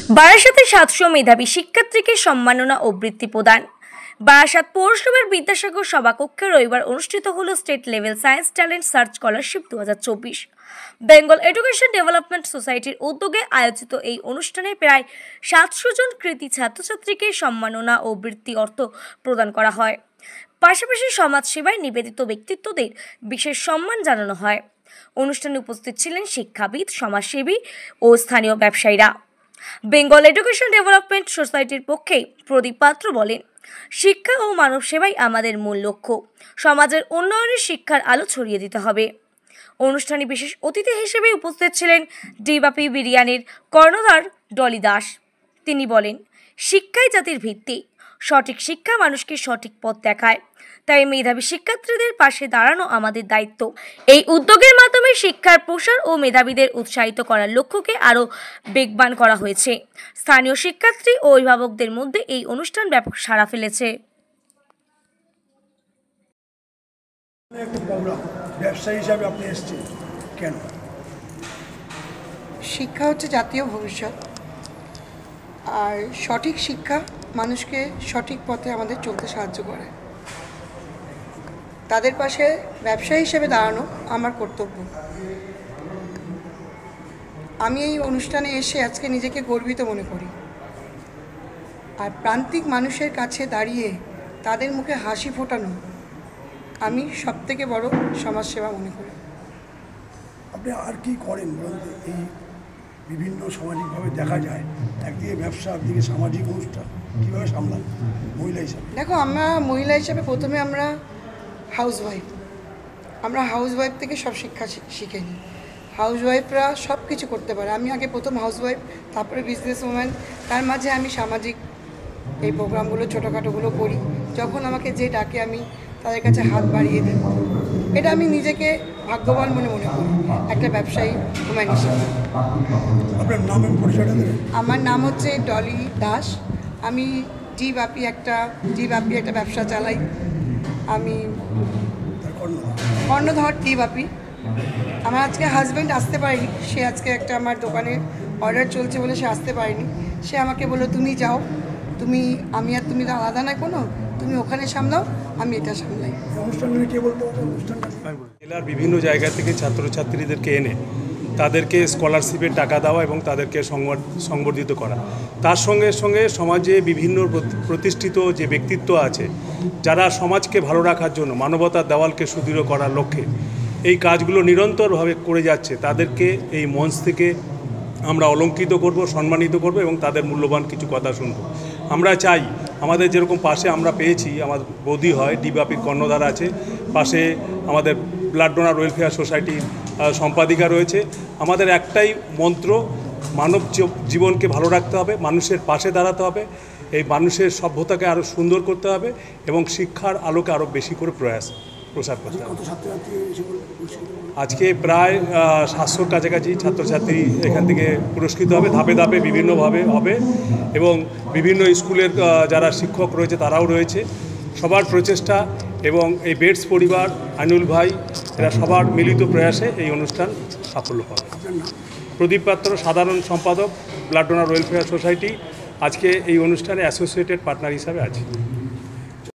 বারাসাতে ৭০০ মেধাবী শিক্ষার্থীকে সম্মাননা ও বৃত্তি প্রদান। বারাসাত পৌরসভার বিদ্যাসাগর সভাকক্ষে রবিবার অনুষ্ঠিত হল state level science talent search scholarship 2024। Bengal education development সোসাইটির উদ্যোগে আয়োজিত এই অনুষ্ঠানে প্রায় ৭০০ জন কৃতী ছাত্রছাত্রীকে সম্মাননা ও বৃত্তি অর্থ প্রদান করা হয়। পাশাপাশি সমাজসেবায় নিবেদিত ব্যক্তিত্বদের বিশেষ সম্মান জানানো হয়। অনুষ্ঠানে উপস্থিত ছিলেন শিক্ষাবিদ, সমাজসেবী ও স্থানীয় ব্যবসায়ীরা। বেঙ্গল এডুকেশন ডেভেলপমেন্ট সোসাইটির পক্ষে প্রদীপ পাত্র বলেন, শিক্ষা ও মানব সেবাই আমাদের মূল লক্ষ্য। সমাজের উন্নয়নে শিক্ষার আলো ছড়িয়ে দিতে হবে। অনুষ্ঠানে বিশেষ অতিথি হিসেবে উপস্থিত ছিলেন ডিবাপি বিরিয়ানির কর্ণধার ডলি দাস। তিনি বলেন, শিক্ষাই জাতির ভিত্তি। সঠিক শিক্ষা মানুষকে সঠিক পথ দেখায়। তাই মেধাবী শিক্ষার্থীদের পাশে দাঁড়ানো আমাদের দায়িত্ব। এই উদ্যোগের মাধ্যমে শিক্ষার প্রসার ও মেধাবীদের উৎসাহিত করার লক্ষ্যকে আরও বেগবান করা হয়েছে। স্থানীয় শিক্ষার্থী ও অভিভাবকদের মধ্যে এই অনুষ্ঠান ব্যাপক সাড়া ফেলেছে। ব্যবসায়ী হিসাবে আপনি এসেছেন কেন? শিক্ষা হচ্ছে জাতীয় ভবিষ্যৎ, আর সঠিক শিক্ষা মানুষকে সঠিক পথে আমাদের চলতে সাহায্য করে। তাদের পাশে ব্যবসায়ী হিসেবে দাঁড়ানো আমার কর্তব্য। আমি এই অনুষ্ঠানে এসে আজকে নিজেকে গর্বিত মনে করি, আর প্রান্তিক মানুষের কাছে দাঁড়িয়ে তাদের মুখে হাসি ফোটানো আমি সবথেকে বড় সমাজসেবা মনে করি। আপনি আর কি করেন বলুন? এই বিভিন্ন সামাজিকভাবে দেখা যায়, একদিকে ব্যবসা, একদিকে সামাজিক অনুষ্ঠান, কীভাবে সামলান মহিলা হিসাবে? দেখো, আমরা মহিলা হিসাবে প্রথমে আমরা হাউসওয়াইফ থেকে সব শিক্ষা শিখে নিই। হাউসওয়াইফরা সব কিছু করতে পারে। আমি আগে প্রথম হাউসওয়াইফ, তারপরে বিজনেস ওম্যান, তার মাঝে আমি সামাজিক এই প্রোগ্রামগুলো ছোটোখাটোগুলো করি। যখন আমাকে যে ডাকে আমি তাদের কাছে হাত বাড়িয়ে দিই। এটা আমি নিজেকে ভাগ্যবান মনে করি একটা ব্যবসায়ী ওম্যান হিসেবে। আপনার নাম এবং পরিচয়টা দেবেন? আমার নাম হচ্ছে ডলি দাস। আমি ডিবাপি একটা ব্যবসা চালাই। আমি কর্ণধর ডিবাপি। আমার আজকে হাজব্যান্ড আসতে পারেনি, সে আজকে একটা আমার দোকানে অর্ডার চলছে বলে সে আসতে পারেনি। সে আমাকে বললো, তুমি যাও, আমি আর তুমি তো আলাদা নয় কোনো, তুমি ওখানে সামলাও, আমি এটা সামলাই। জেলার বিভিন্ন জায়গা থেকে ছাত্রছাত্রীদেরকে এনে তাদেরকে স্কলারশিপের টাকা দেওয়া এবং তাদেরকে সংবর্ধিত করা। তার সঙ্গে সঙ্গে সমাজে বিভিন্ন প্রতিষ্ঠিত যে ব্যক্তিত্ব আছে, যারা সমাজকে ভালো রাখার জন্য মানবতার দেওয়ালকে সুদৃঢ় করার লক্ষ্যে এই কাজগুলো নিরন্তরভাবে করে যাচ্ছে, তাদেরকে এই মঞ্চ থেকে আমরা অলঙ্কৃত করব, সম্মানিত করব এবং তাদের মূল্যবান কিছু কথা শুনব। আমরা চাই আমাদের যেরকম পাশে আমরা পেয়েছি, আমার বৌদি হয়, ডিবাপির কর্ণধার আছে, পাশে আমাদের ব্লাড ডোনার ওয়েলফেয়ার সোসাইটির সম্পাদিকা রয়েছে। আমাদের একটাই মন্ত্র, মানব জীবনকে ভালো রাখতে হবে, মানুষের পাশে দাঁড়াতে হবে, এই মানুষের সভ্যতাকে আরও সুন্দর করতে হবে এবং শিক্ষার আলোকে আরও বেশি করে প্রসার করতে হবে। আজকে প্রায় ৭০০ কাছাকাছি ছাত্রছাত্রী এখান থেকে পুরস্কৃত হবে। ধাপে ধাপে বিভিন্নভাবে হবে এবং বিভিন্ন স্কুলের যারা শিক্ষক রয়েছে তারাও রয়েছে। সবার প্রচেষ্টা এবং এই বেডস পরিবার, আইনুল ভাই, এরা সবার মিলিত প্রয়াসে এই অনুষ্ঠান সাফল্য পাবে। প্রদীপ পাত্র, সাধারণ সম্পাদক, ব্লাড ডোনার ওয়েলফেয়ার সোসাইটি, আজকে এই অনুষ্ঠানে অ্যাসোসিয়েটেড পার্টনার হিসাবে আছে।